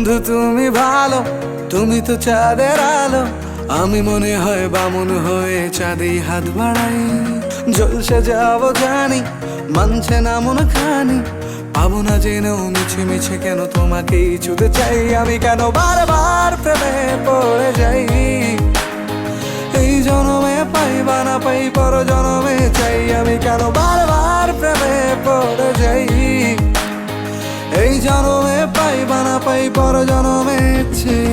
বন্ধু তুমি ভালো, তুমি তো চাঁদের আলো। আমি মনে হয় বামুন হয়ে চাঁদে হাত বাড়াই। জলসে যাবো জানি, মানছে না মন খানি। পাবো না জেনেও মিছে মিছে কেন তোমাকেই ছুতে চাই। আমি কেন বারবার প্রেমে পড়ে যাই। এই জনমে পাই বা না পাই, পর জনমে চাই। আমি কেন বারবার প্রেমে পড়ে যাই। এই জনমে পাই বা না পাই, পর জনমে চাই।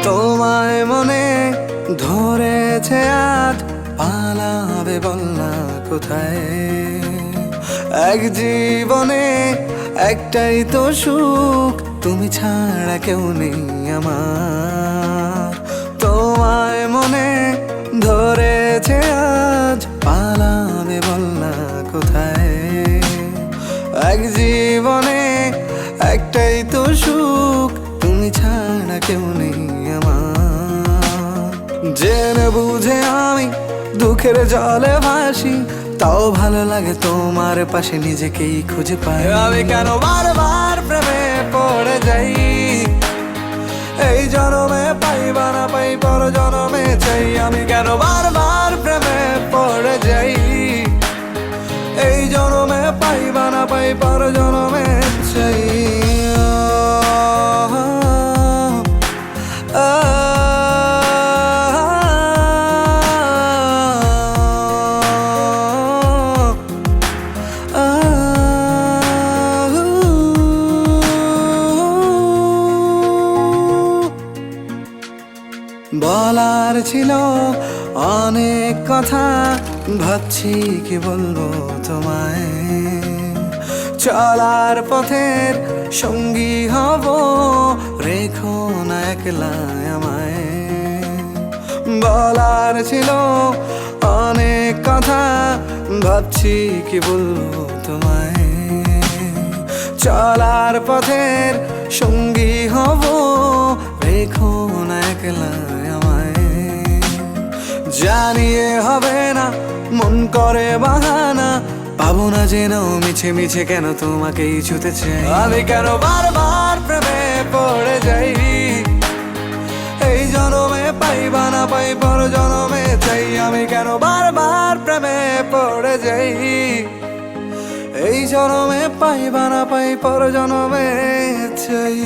তোমায় মনে ধরেছে আজ, পালাবে বল না কোথায়। এক জীবনে একটাই তো সুখ, তুমি ছাড়া কেউ নেই আমার। তোমায় মনে ধরেছে আজ, পালাবে বল না কোথায়। এক জীবনে একটাই তো সুখ, তুমি ছাড়া কেউ নেই আমার। জেনে বুঝে আমি দুঃখের জলে ভাসি, তাও ভালো লাগে তোমার পাশে নিজেকেই খুঁজে পাই। আমি কেন বারবার প্রেমে পড়ে যাই। এই জনমে পাই বা না পাই, পর জনমে চাই। আমি কেন বারবার প্রেমে পড়ে যাই। এই জনমে পাই বা না পাই, পর জনমে চাই। বলার ছিল অনেক কথা, ভাবছি কি বলবো তোমায়। চলার পথের সঙ্গী হব, রেখো না একলা আমায়। বলার ছিল অনেক কথা, ভাবছি কি বলবো তোমায়। চলার পথের সঙ্গী হব, রেখো না একলা আমায়। জানিয়ে হবে না, মন করে বাহানা। পাবো না জেনেও মিছে মিছে কেন তোমাকেই ছুতে চাই। আমি কেন বারবার প্রেমে পড়ে যাই। এই জনমে পাই বা না পাই, পর জনমে চাই। আমি কেন বারবার প্রেমে পড়ে যাই। এই জনমে পাই বা না পাই, পর জনমে চাই।